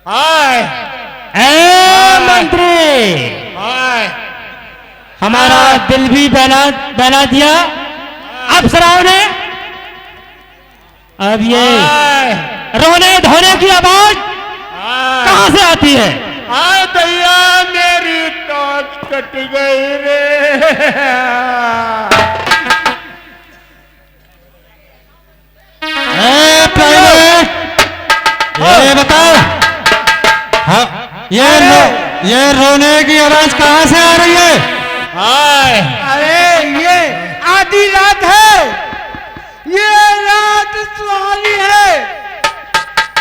हाय ए मंत्री, हाय हमारा दिल भी बहला दिया अप्सराओं ने। अब ये हाय रोने धोने की आवाज कहां से आती है? हाय दैया मेरी टॉर्च कट गई रे। प्राइवेट, ये बताओ, हाँ, ये रोने की आवाज कहां से आ रही है? हाय अरे ये आधी रात है, ये रात सुहानी है,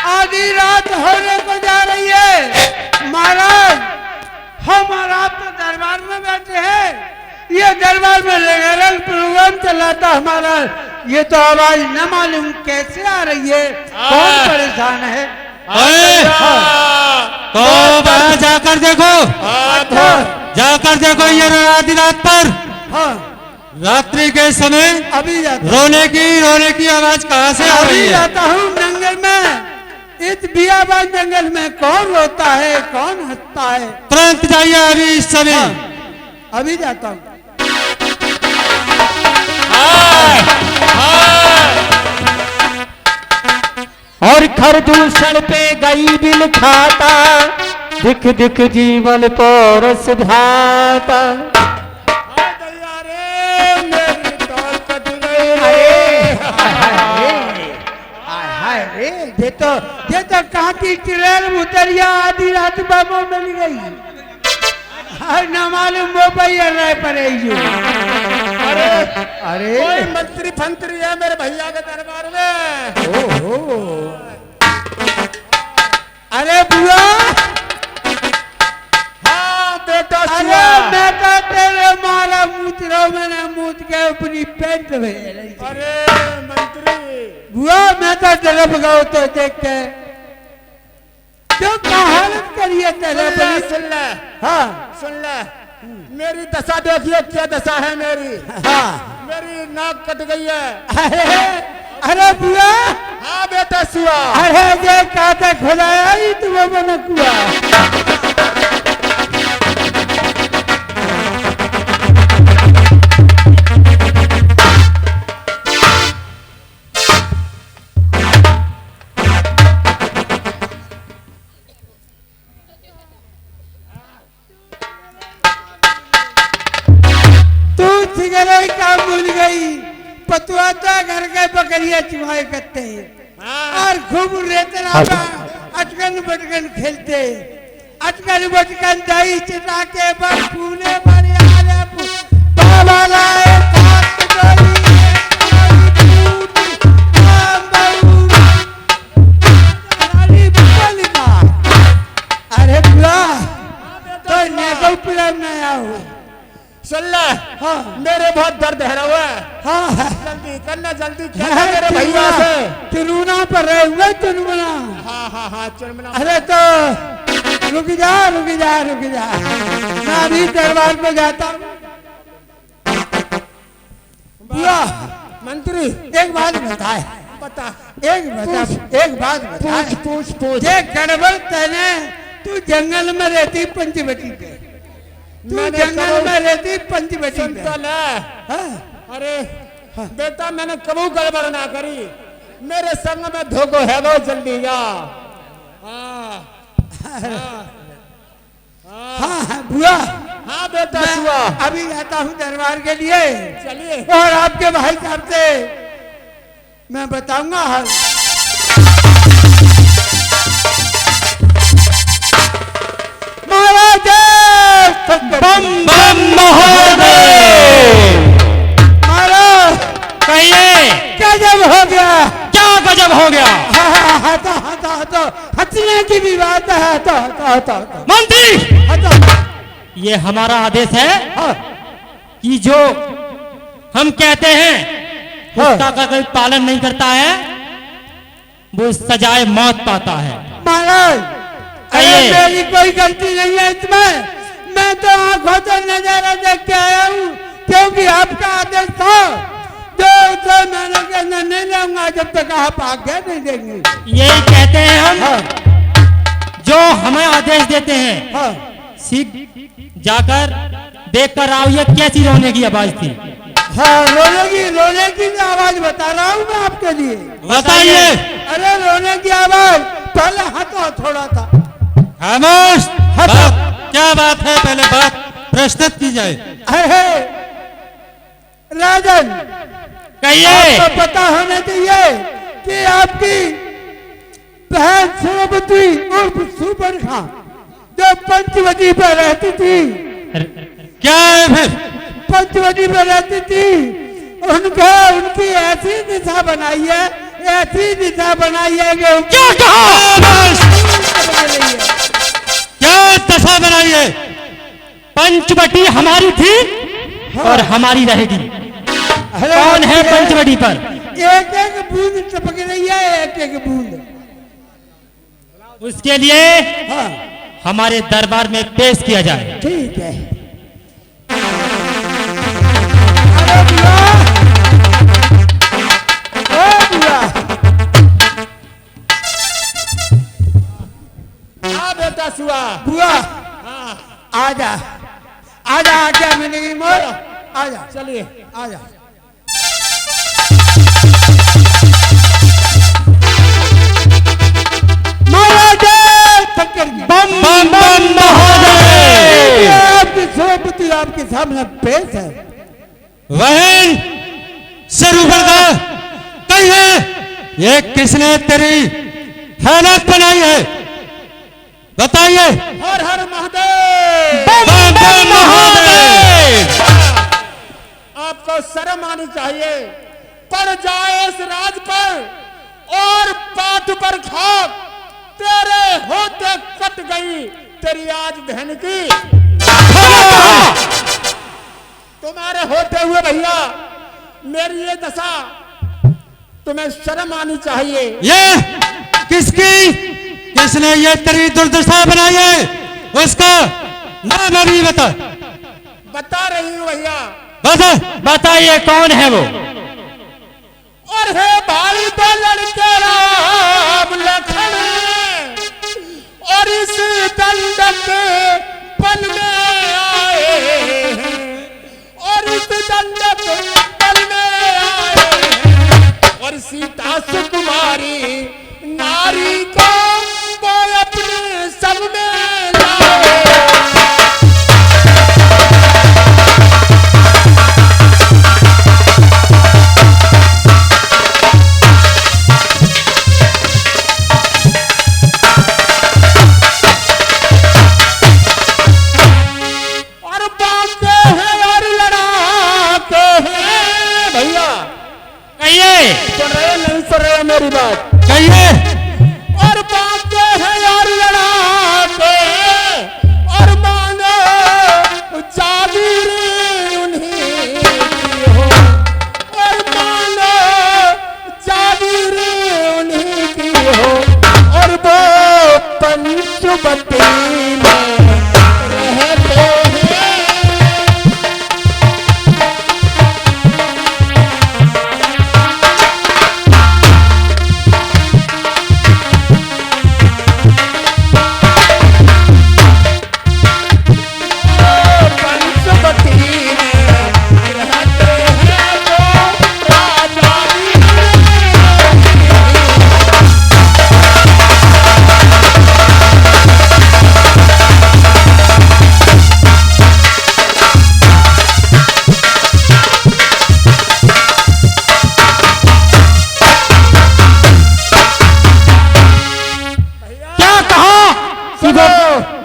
आधी रात होने को जा रही है। महाराज हम आप तो दरबार में बैठे हैं, ये दरबार में रंग प्रोग्राम चलाता हमारा, ये तो आवाज न मालूम कैसे आ रही है, कौन परेशान है? तो वहां जाकर देखो, जाकर देखो, ये आधी रात पर हाँ रात्रि के समय अभी जाता रोने की आवाज कहां से आ रही अभी है? जाता हूँ जंगल में, इस बियाबान जंगल में कौन रोता है कौन हंसता है? तुरंत जाइए अभी इस समय। हाँ, अभी जाता हूँ। हाय और खरदूषण पे गई बिल खाता, दिख दिख जीवन पोरस धाता। दैया रे मेरी टॉर्च कट गई अरे रे। हाय रे, ये तो कहाँ की ट्रेन उतरिया, आधी रात बाबू मिल गई, न मालूम वो रहे पड़े। अरे अरे कोई मंत्री फंत्री है मेरे भैया के दरबार में। ओहो, अरे बुआ, हाँ बेटा अरे सुआ। मैं तो तेरे मारा मूत रहा हूँ, मैंने मूत के अपनी पेंट में। अरे मंत्री बुआ मैं तो तरफ गया तो देख के, क्यों क्या हालत करिए तेरे सुन ले, अपनी? सुन ले, हाँ सुन ले, मेरी दशा देखिए क्या दशा है मेरी। हाँ, मेरी नाक कट गई है। अरे अरे बुआ, हाँ बेटा सुआ। अरे ये कहते खुदाया ही तुम्हें बना कुआ। तू सिगरेट का भूल गई, पतुआ तो घर के बकरिया चुहाए करते हाँ। और खूब रेतना अटकन बटकन खेलते, अटकन बटकन दही चिता के बस पूने वाले आले बाबा लाए सात गोली, अरे बुआ तो नेको प्रेम नहीं आओ। सुन ले, हाँ मेरे बहुत दर्द है हुआ है। हाँ, जल्दी करना, जल्दी करना मेरे भैया से। चुनमुना पर रहे हुए चुनमुना। हाँ हाँ हाँ चुनमुना। अरे तो रुक जा रुक जा रुक जा, मैं अभी दरबार पे जाता हूँ। बुआ मंत्री एक बात बताए, बता। एक बात बता, पूछ। ये गड़बड़ तने, तू जंगल में रहती पंचवटी पे, तू मैंने जंगल कबू- में रहती पंचवटी सुन पे। तो ले। हाँ, अरे बेटा मैंने कबू गड़बड़ ना करी, मेरे संग में धोखो है वो, जल्दी जा। हाँ हाँ बुआ, हाँ बेटा मैं सुआ। अभी जाता हूँ दरबार के लिए, चलिए। और आपके भाई साहब से मैं बताऊंगा हाल। महाराज बम बम महोदय, महाराज कहिए गजब हो गया। क्या गजब हो गया? तो हंसने की भी बात है। तो मंत्री, ये हमारा आदेश है कि जो हम कहते हैं उसका अगर कोई पालन नहीं करता है वो सजाए मौत पाता है। महाराज, अरे कहिए। मेरी कोई गलती नहीं है इसमें, मैं तो आंखों से नजारा देख के आया हूँ, क्योंकि आपका आदेश था। जो तो मैंने कहना नहीं लाऊंगा जब तक आप आज्ञा नहीं देंगे। यही कहते हैं हम, जो हमें आदेश देते हैं हाँ सीख जाकर देख कर आओ ये कैसी रोने की आवाज थी। हाँ रोने की आवाज बता रहा हूँ मैं आपके लिए। बताइए। अरे रोने की आवाज पहले हथो थोड़ा था। खामोश। हटो। क्या बात है, पहले बात प्रश्नित की जाए। अरे राजन, कहिए। आपको पता होना चाहिए कि आपकी बहन सोबती उर्फ सुपर्णखा जो पंचवटी पर रहती थी, क्या है फिर? पंचवटी पर रहती थी, उनकी ऐसी दिशा बनाई है, ऐसी दिशा बनाई है कि क्या कहा? क्या दशा बनाई है? पंचवटी हमारी थी और हमारी रहेगी। कौन है पंचवटी पर? एक एक बूंद टपक रही है, एक एक बूंद। उसके लिए हाँ हमारे दरबार में पेश किया जाए। ठीक है। अरे बुआ, ओ बुआ, हाँ बेटा सुआ। बुआ हाँ आजा आजा, आजा मैंने मोर, आजा चलिए। आजा। बम बम बम महोदय। आपकी सोबती आपके सामने पेश है। बहन सरूबरदा कहिए, ये किसने तेरी हालत बनाई है? बताइए। हर हर महादेव। बम बम महोदय। आपको शर्म आनी चाहिए। पड़ जाए इस राज पर और पाठ पर खाक, तेरे होते कट गई तेरी आज बहन की। तुम्हारे होते हुए भैया मेरी ये दशा, तुम्हें शर्म आनी चाहिए। ये किसने ये तेरी दुर्दशा बनाई है? उसका नाम अभी बता। बता रही हूँ भैया। बता। बताइए कौन है वो? और है भाई तो लड़के राम लखन, और इस दंडक पल में आए हैं, और इस दंडक पल में आए हैं, और सीता सुकुमारी नारी को वो अपने सब में लाए। सुन रहे हैं मेरी बात? कहिए। और बातें हैं यार लड़ाते, और मानो जागीर उन्हीं की हो, और मानो जागीर उन्हीं की हो, और वो पंचवटी में रहते हैं।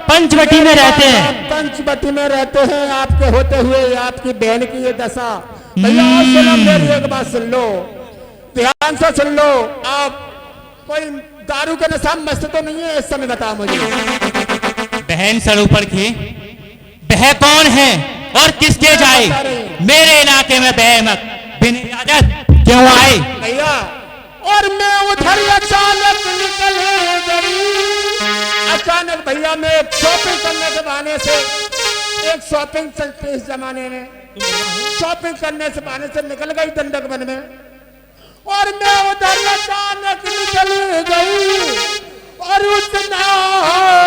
पंचवटी में रहते हैं। पंचवटी में रहते हैं। आपके होते हुए आपकी बहन की ये दशा। भैया आप सुनो, मेरी एक बात सुन लो, ध्यान से सुन लो। आप कोई दारू के नशा मस्त तो नहीं है इस समय? बताओ मुझे। बहन सरूपण की वह कौन है और किसके जाए? मेरे इलाके में बेहमक बिन इजाजत क्यों आए? भैया और मैं उधर अचानक निकल गई। अचानक भैया मैं शॉपिंग करने के बहाने से, एक शॉपिंग चलते इस जमाने में, शॉपिंग करने से बहाने से निकल गई दंडक वन में, और मैं उधर अचानक निकल गई और उस नाव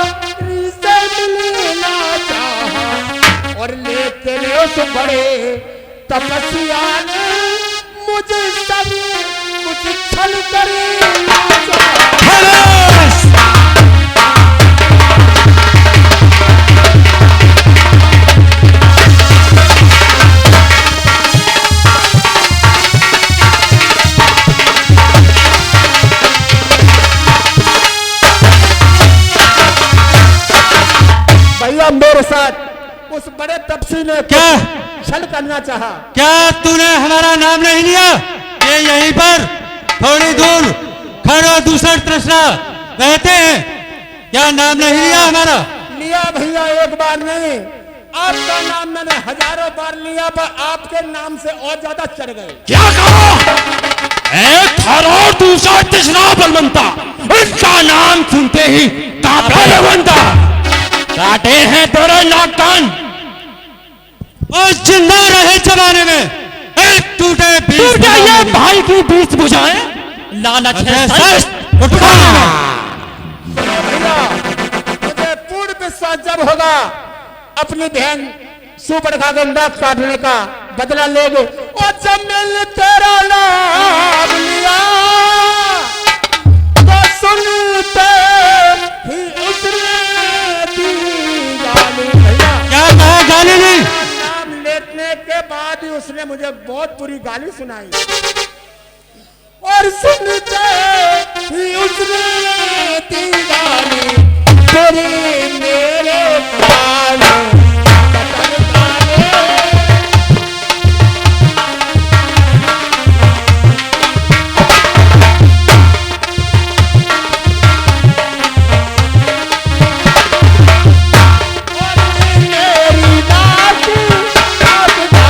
तपस्या ने मुझे सब कुछ छल कर खामोश! भैया मेरे साथ उस बड़े तपस्वी ने क्या? छल करना चाहा। क्या तूने हमारा नाम नहीं लिया? ये यहीं पर थोड़ी दूर खड़ा दूसरा तृष्णा रहते हैं, क्या नाम नहीं लिया हमारा? लिया भैया, एक बार नहीं, आपका नाम मैंने हजारों बार लिया, पर आपके नाम से और ज्यादा चढ़ गए। क्या कहा? एक खड़ा दूसरा तृष्णा बलवंता, इसका नाम सुनते ही कांपे बलवंता। काटे हैं तेरे नाक कान और जिंदा रहे जमाने में एक टूटे ये भाई की बीच बुझाए लालच है सच। भैया मुझे पूर्ण विश्वास जब होगा अपनी बहन सुपर्णखा का नाक काटने का बदला लेंगे, और जब मैंने तेरा नाम लिया तो सुनते ही उसने दी गाली। भैया क्या कहा? गाली नहीं, नाम लेने के बाद ही उसने मुझे बहुत बुरी गाली सुनाई, और सुनते ही उसने दी गाली। तेरे मेरे काले कतल काले, और मेरी नाक काटता।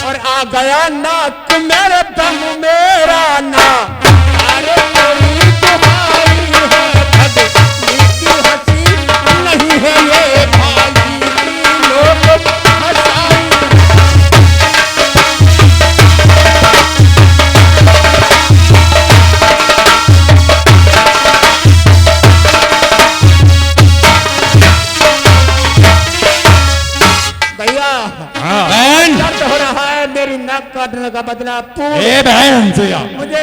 और आ गया नाक मेरे दम मेरा ना, अरे कोई तुम्हारी है ठग मीठी हंसी नहीं है ये भाई लोग हंसाई। भैया बहन। दर्द हो रहा है, मेरी नाक काटने का बदला पूर्ण। ए बहन सुया,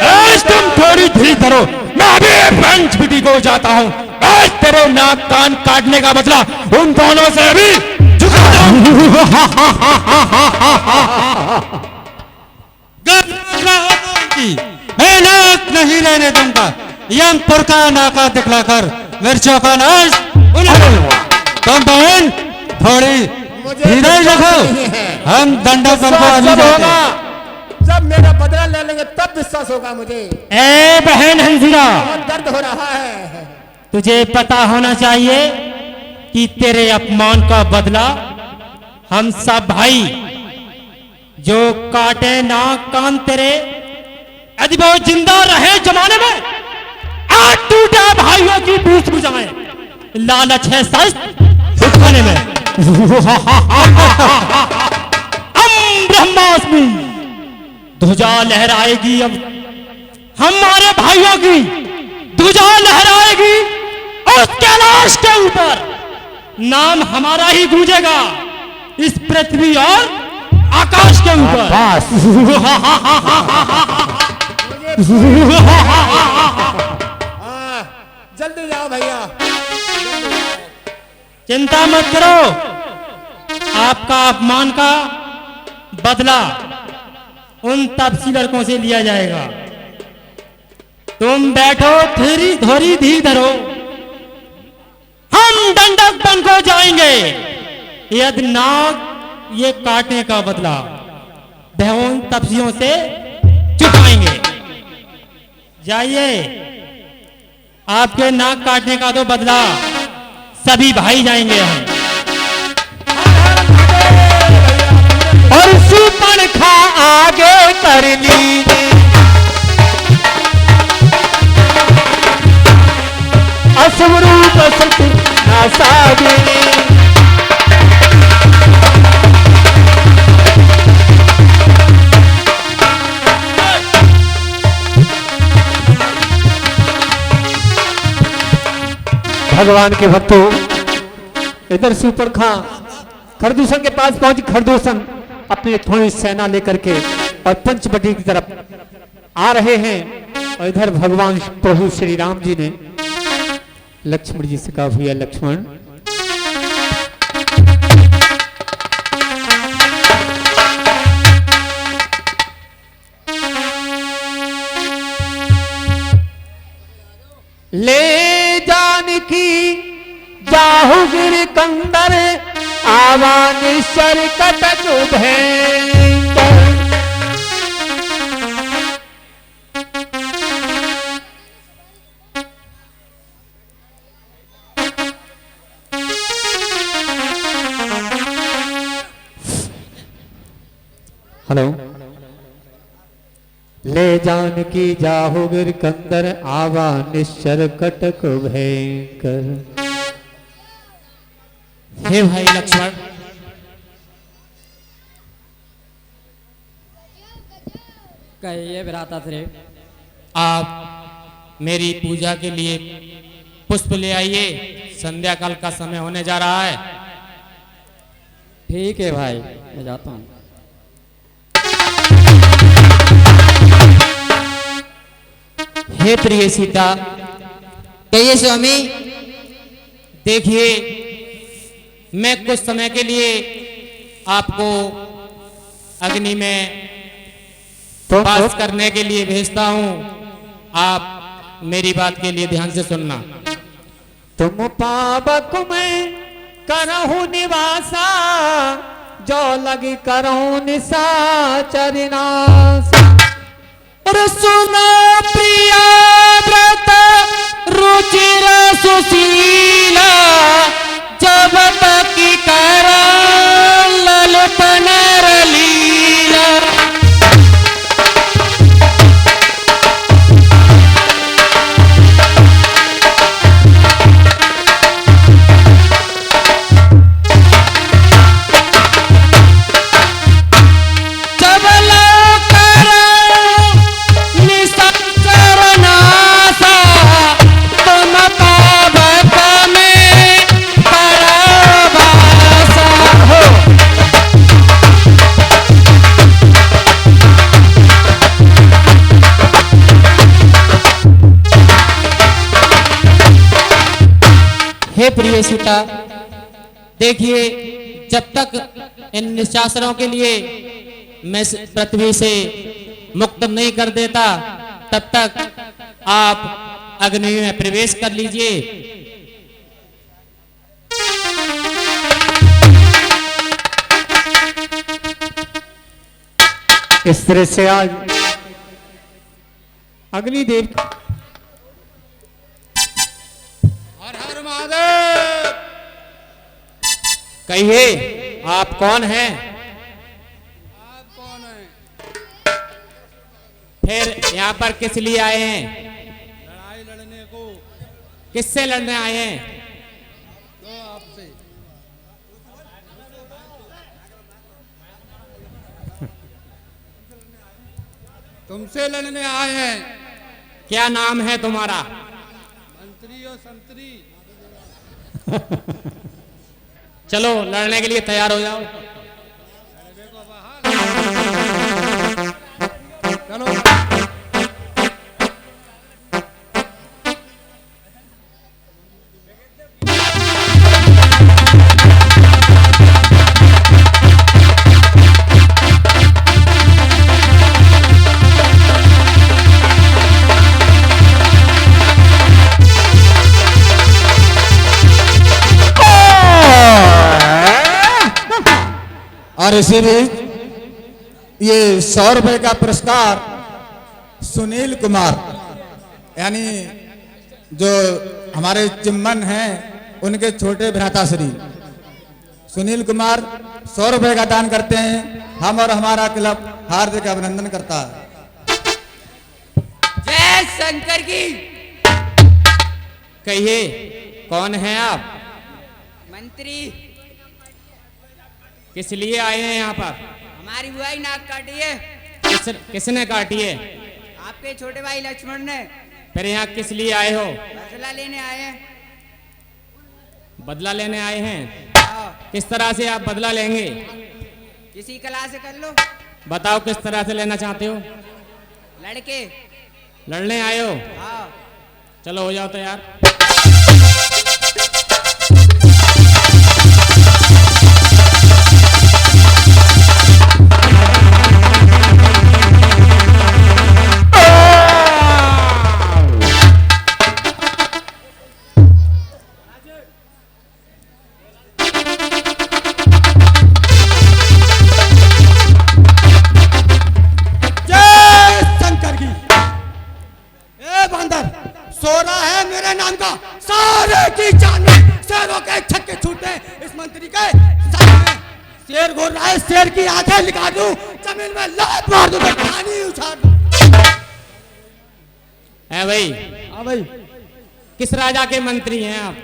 आज तुम थोड़ी धीरे धरो, मैं अभी पंचवटी को जाता हूँ। आज तेरे नाक कान काटने का बदला उन दोनों से अभी चुकाता हूँ। मैं नाक नहीं लेने दूंगा, यमपुर का नाका दिखलाकर मिर्चों का नाश उन्हें दूंगा। तुम बहन थोड़ी मुझे धीरे विश्वास रखो, नहीं है। हम दंडक को विश्वास अभी जब जाते हैं। होगा, जब मेरा बदला ले लेंगे तब विश्वास होगा मुझे। ए बहन हंसिया, बहुत दर्द हो रहा है। तुझे पता होना चाहिए कि तेरे अपमान का बदला हम सब भाई जो काटे नाक कान तेरे, यदि वो जिंदा रहे जमाने में, आज टूटे भाइयों की बीच बुझाए। लालच है सच उठाने में। हम ब्रह्मास्मि ध्वजा लहराएगी, अब हमारे भाइयों की ध्वजा लहराएगी, और उस कैलाश के ऊपर नाम हमारा ही गूंजेगा, इस पृथ्वी और आकाश के ऊपर। हाँ, जल्दी जाओ भैया। चिंता मत करो, आपका अपमान का बदला उन तपसी लड़कों से लिया जाएगा। तुम बैठो, थोड़ी थोड़ी धीर धरो, हम दंडक बन को जाएंगे। यदि नाग ये काटने का बदला वह उन तपसियों से चुकाएंगे। जाइए, आपके नाक काटने का तो बदला सभी भाई जाएंगे हम। और सुपर्णखा आगे कर ली, असुरूप सती नासागिनी, भगवान के भक्तों, इधर सुपर खां खरदूषण के पास पहुंच खरदूषण अपनी थोड़ी सेना लेकर के और पंचवटी की तरफ आ रहे हैं। और इधर भगवान प्रभु श्री राम जी ने लक्ष्मण जी से कहा, भैया लक्ष्मण ले जानकी जाहु गिर कंदर आवान सर कटक भयंकर। हेलो। ले जानकी जाहु गिर कंदर आवा निश्चर कटक भयंकर। हे भाई लक्ष्मण, कहिए भ्राता श्री। आप मेरी पूजा के लिए पुष्प ले आइए, संध्या काल का समय होने जा रहा है। ठीक है भाई, मैं जाता हूँ। हे प्रिय सीता, कहिए स्वामी। देखिए मैं कुछ समय के लिए आपको अग्नि में पास करने के लिए भेजता हूँ। आप मेरी बात के लिए ध्यान से सुनना। तुम पावक में करहु निवासा, जो लगी करहु निशाचरिनाश। सुनो प्रिया व्रत रुचिर सुशीला, जब तक कर ललित नर लीला। हे प्रिय सीता, देखिए जब तक इन निशाचरों के लिए मैं पृथ्वी से मुक्त नहीं कर देता, तब तक आप अग्नि में प्रवेश कर लीजिए। इस तरह से आज अग्निदेव हर हर महादेव। कहिए आप कौन हैं? आप कौन है? फिर यहाँ पर किस लिए आए हैं? लड़ाई लड़ने को। किससे लड़ने आए हैं? तो आपसे। तुमसे लड़ने आए हैं। क्या नाम है तुम्हारा? मंत्री और संतरी। चलो लड़ने के लिए तैयार हो जाओ। चलो। और इसी बीच ये 100 रुपए का पुरस्कार सुनील कुमार यानी जो हमारे चिम्मन हैं उनके छोटे भ्राताश्री सुनील कुमार 100 रुपए का दान करते हैं। हम और हमारा क्लब हार्दिक अभिनंदन करता है। जय शंकर की। कहिए कौन हैं आप? मंत्री। किस लिए आए हैं यहाँ पर? हमारी बुआई नाक काटी है। किसने काटी है? आपके छोटे भाई लक्ष्मण ने। फिर यहाँ किस लिए आए हो? फैसला लेने आए हैं। बदला लेने आए हैं। हाँ, किस तरह से आप बदला लेंगे? किसी कला से कर लो। बताओ किस तरह से लेना चाहते हो? लड़के। लड़ने आए हो? हाँ, चलो हो जाओ तैयार। जय शंकर की। ए बंदर, सो रहा है मेरे नाम का, सारे की जान में शेरों के छक्के छूटे इस मंत्री के सामने। शेर घूर रहा है, शेर की आंखें निकाल दूं, जमीन में लात मार दूं, तो पानी उछाल दूं। है भाई, हाँ भाई, किस राजा के मंत्री हैं आप?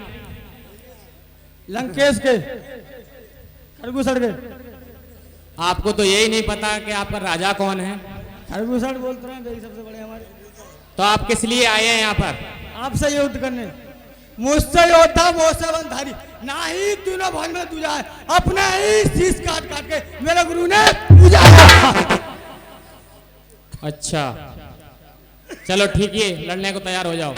लंकेश के, खरगोशर के। आपको तो यही नहीं पता कि आपका राजा कौन है। खरगोशर बोलते हैं भाई, सबसे बड़े हमारे। तो आप किस लिए आए हैं यहाँ पर? आपसे युद्ध करने। मुझसे योद्धा मुझसे बंधारी, ना ही तीनों भाई में दूजा है, अपने ही शीश काट काट के मेरे गुरु ने पूजा है। अच्छा, चलो ठीक है, लड़ने को तैयार हो जाओ।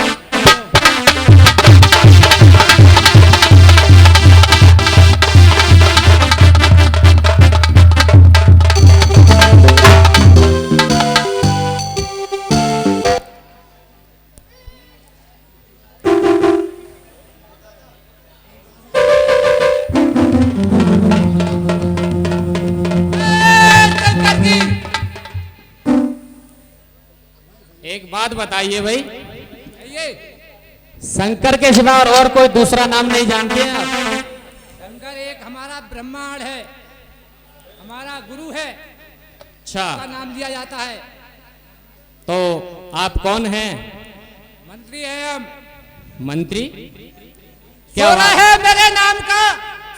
एक बात बताइए भाई, ये शंकर के सिवा और कोई दूसरा नाम नहीं जानते हैं आप? शंकर एक हमारा ब्रह्मांड है, हमारा गुरु है, अच्छा, का नाम लिया जाता है। तो आप कौन हैं? मंत्री है हम। मंत्री? क्या हुआ? है मेरे नाम का,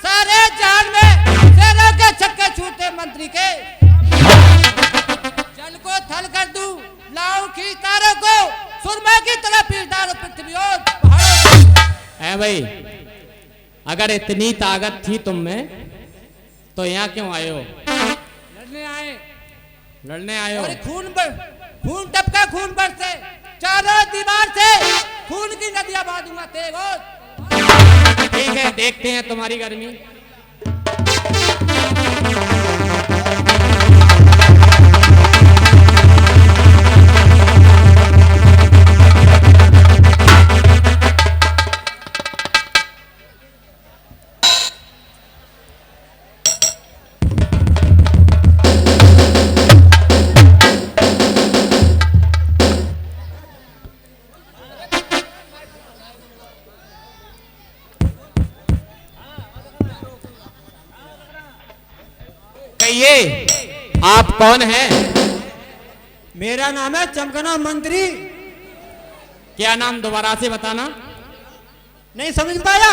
सारे जान में शेरों के छक्के छूटे मंत्री के। जल को थल कर दूं, लाऊं की तारों को, सुरमे की तरह पीट डालो पृथ्वी और पहाड़ों को। है भाई, अगर इतनी ताकत थी तुम में तो यहाँ क्यों आए हो? लड़ने आए। लड़ने आए हो? और खून टपका, खून बरसे, चारों दीवार से खून की नदियां बहा दूंगा तेरे। ठीक है, देखते हैं तुम्हारी गर्मी। कहिए, आप कौन हैं? मेरा नाम है चमकना मंत्री। क्या नाम दोबारा से बताना। नहीं समझ पाया?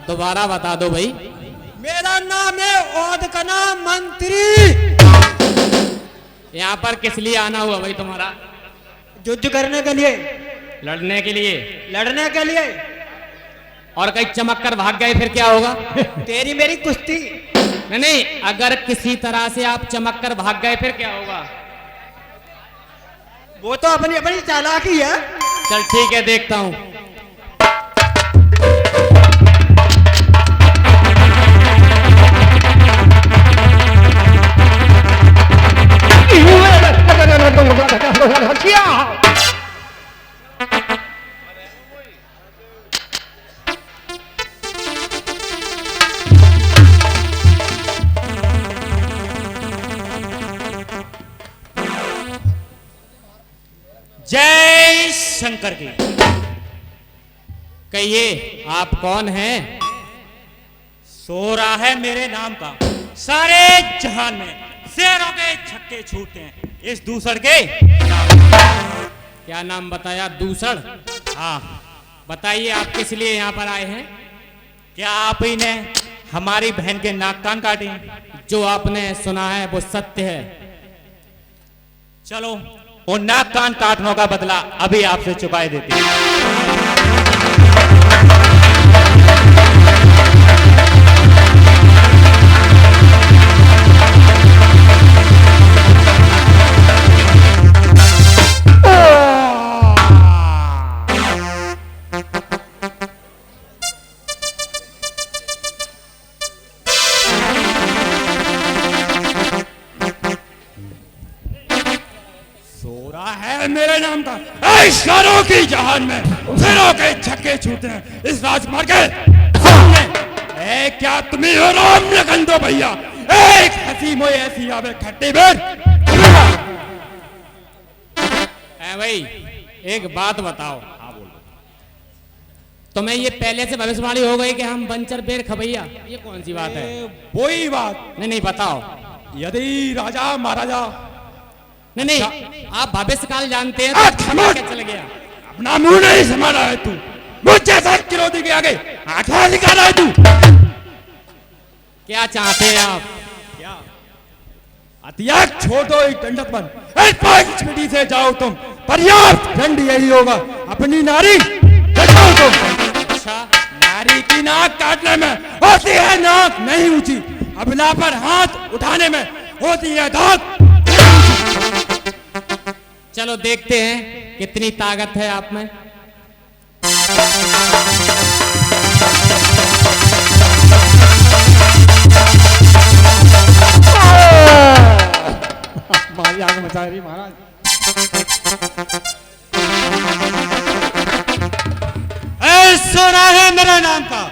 दोबारा बता दो भाई। मेरा नाम है ओदकना मंत्री। यहाँ पर किस लिए आना हुआ भाई तुम्हारा? युद्ध करने के लिए, लड़ने के लिए? लड़ने के लिए। और कहीं चमक कर भाग गए फिर क्या होगा? तेरी मेरी कुश्ती। नहीं नहीं, अगर किसी तरह से आप चमक कर भाग गए फिर क्या होगा? वो तो अपनी अपनी चालाकी है। चल ठीक है, देखता हूँ। जय शंकर की। कहिए, आप कौन हैं? सो रहा है मेरे नाम का, सारे जहान में शेरों के छक्के छूटते हैं इस दूसर के नाम। क्या नाम बताया? दूसर? हाँ, बताइए, आप किस लिए यहाँ पर आए हैं? क्या आप ही ने हमारी बहन के नाक कान काटे? जो आपने सुना है वो सत्य है। चलो, वो नाक कान काटने का बदला अभी आपसे चुकाए देते हैं। है मेरे नाम का। इशारों की जहान में सिरों के छक्के छूटे हैं इस राजकुमार के सामने। क्या तुम्हें हो राम लगन दो भैया, एक हंसी मोई ऐसी आवे खट्टी बेर। भाई एक बात बताओ, तुम्हें ये पहले से भविष्यवाणी हो गई कि हम बंचर बेर खबैया, ये कौन सी बात है? वही बात। नहीं बताओ। यदि राजा महाराजा नहीं आप भविष्य काल जानते हैं तो क्या चल गया? अपना मुंह नहीं संभाला है तू, मुझे 7 किलो के आगे आंखें निकाला है तू। क्या चाहते हैं आप? हथियार छोड़ दो, एक दंडक बन, 5 मिनट से जाओ तुम, पर्याप्त दंड यही होगा। अपनी नारी जाओ तुम। अच्छा, नारी की नाक काटने में होती है नाक नहीं ऊंची, अबला पर हाथ उठाने में होती है धाक। चलो देखते हैं कितनी ताकत है आप में। मारी आग मचा रही महाराज। सुना है मेरे नाम का,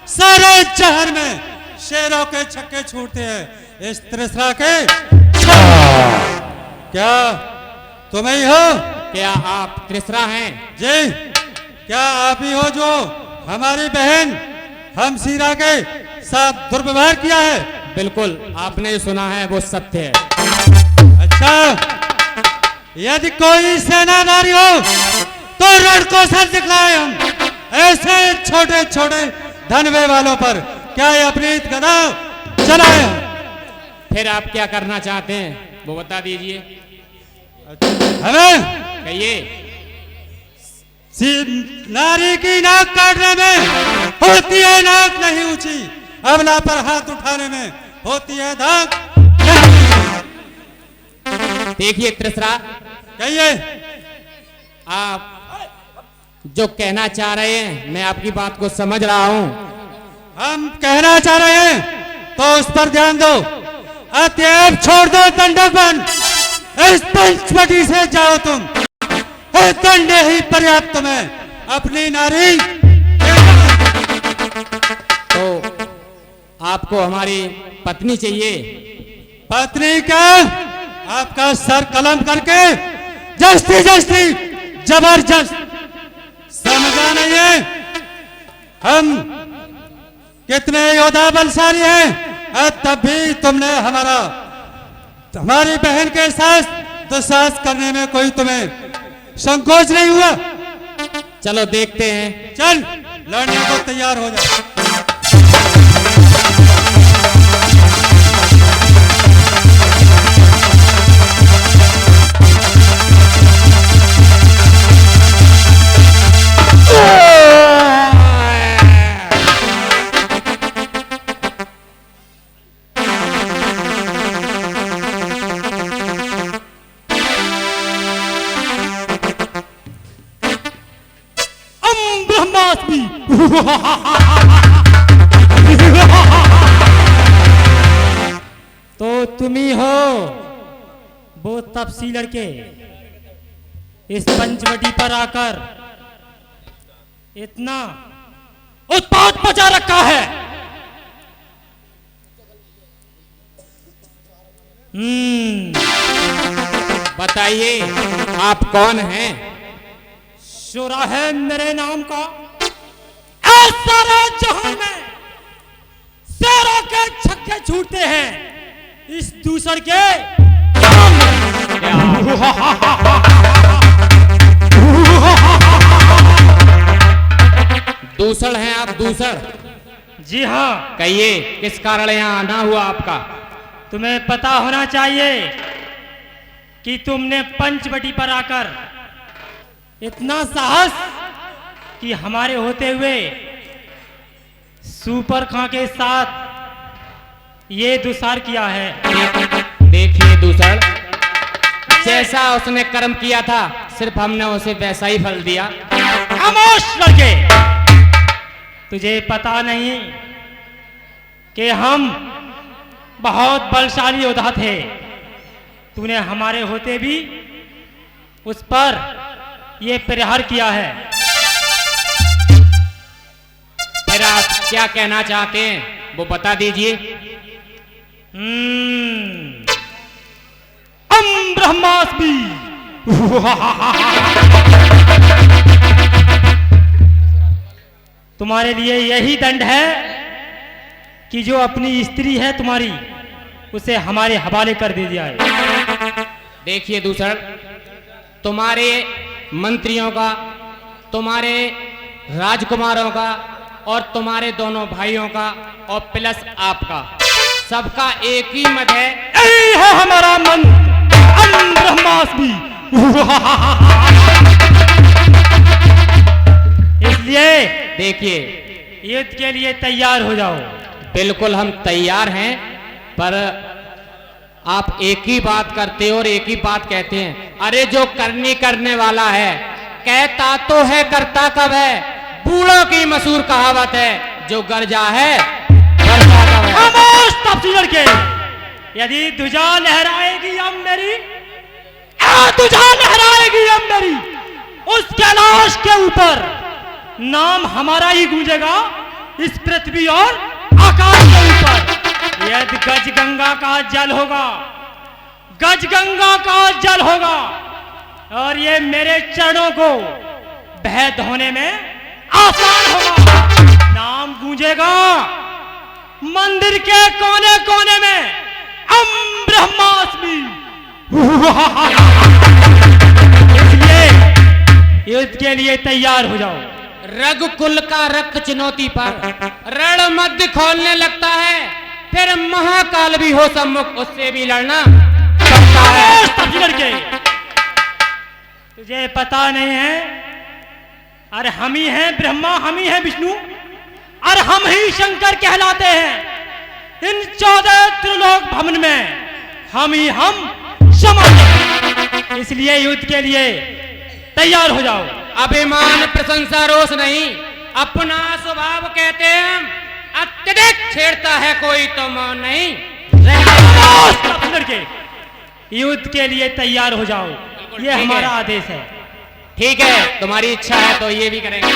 सारे शहर में शेरों के छक्के छूटते हैं इस त्रिसरा के। क्या तुम ही हो? क्या आप त्रिसरा हैं? जी, क्या आप ही हो जो हमारी बहन हम सीरा के साथ दुर्व्यवहार किया है? बिल्कुल, आपने जो सुना है वो सत्य है। अच्छा, यदि कोई सेनाधारी हो तो रण को सर दिखलाए हम ऐसे छोटे छोटे धनवे वालों पर क्या ये अपनी गदा चलाए? फिर आप क्या करना चाहते हैं वो बता दीजिए। हमें कहिए। नारी की नाक काटने में होती है नाक नहीं ऊंची, अबला पर हाथ उठाने में होती है धाक। देखिए त्रिसरा, कहिए। आप जो कहना चाह रहे हैं मैं आपकी बात को समझ रहा हूं। हम कहना चाह रहे हैं तो उस पर ध्यान दो। अतएव छोड़ दो दंडक बन, इस पंचवटी से जाओ तुम, दंड ही पर्याप्त तुम्हें अपनी नारी। तो आपको हमारी पत्नी चाहिए? पत्नी का आपका सर कलम करके जस्ती जस्ती जबरदस्त, समझा नहीं है हम कितने योद्धा बलशाली हैं, तब भी तुमने हमारी बहन के साथ दुस्साहस करने में कोई तुम्हें संकोच नहीं हुआ? चलो देखते हैं। चल लड़ने को तैयार हो जा। तो तुम ही हो वो तपसी लड़के इस पंचवटी पर आकर इतना उत्पात मचा रखा है। बताइए आप कौन हैं? शुरा है मेरे नाम का, सारे जहां में शेरों के छक्के छूटते हैं इस दूसर के दूसर हैं आप? दूसर? जी हाँ। कहिए किस कारण यहाँ आना हुआ आपका? तुम्हें पता होना चाहिए कि तुमने पंचवटी पर आकर इतना साहस कि हमारे होते हुए सुपर खां के साथ ये दुसार किया है। देखिए दूसर, जैसा उसने कर्म किया था सिर्फ हमने उसे वैसा ही फल दिया। खामोश लड़के, तुझे पता नहीं कि हम बहुत बलशाली योद्धा थे। तूने हमारे होते भी उस पर ये प्रहार किया है। फिर आप क्या कहना चाहते हैं वो बता दीजिए। ब्रह्मास्मि। तुम्हारे लिए यही दंड है कि जो अपनी स्त्री है तुम्हारी उसे हमारे हवाले कर दे दिया है। देखिए दूसर, तुम्हारे मंत्रियों का, तुम्हारे राजकुमारों का और तुम्हारे दोनों भाइयों का और प्लस आपका, सबका एक ही मत है। यही है हमारा मन। ब्रह्मास्मि। इसलिए देखिए, युद्ध के लिए तैयार हो जाओ। बिल्कुल हम तैयार हैं, पर आप एक ही बात करते हो और एक ही बात कहते हैं। अरे जो करने वाला है कहता तो है करता कब है। बूढ़ों की मशहूर कहावत है, जो गरजा है गरजा कब है। खामोश तपसी लड़के। यदि ध्वजा लहराएगी अब मेरी, ध्वजा लहराएगी अब मेरी, उस कैलाश के ऊपर नाम हमारा ही गूंजेगा, इस पृथ्वी और आकाश के ऊपर। यदि गज गंगा का जल होगा, गज गंगा का जल होगा, और ये मेरे चरणों को बह धोने में आसान होगा। नाम गूंजेगा मंदिर के कोने कोने में, ब्रह्मास्मि। इसलिए युद्ध के लिए तैयार हो जाओ। रघुकुल का रक्त चुनौती पर रण मध्य खोलने लगता है, फिर महाकाल भी हो सम्मुख, उससे भी लड़ना पड़ता है। तपसी लड़के, तुझे पता नहीं है, अरे हम ही हैं ब्रह्मा, हम ही हैं विष्णु, और हम ही शंकर कहलाते हैं। इन 14 त्रिलोक भवन में हम ही हम समान। इसलिए युद्ध के लिए तैयार हो जाओ। अभिमान प्रशंसा रोष नहीं, अपना स्वभाव कहते हैं हम। अत्यधिक छेड़ता है कोई तो मौन नहीं तपसी लड़के, युद्ध के लिए तैयार हो जाओ, ये ठीक है। हमारा आदेश है। ठीक है, तुम्हारी इच्छा है तो ये भी करेंगे।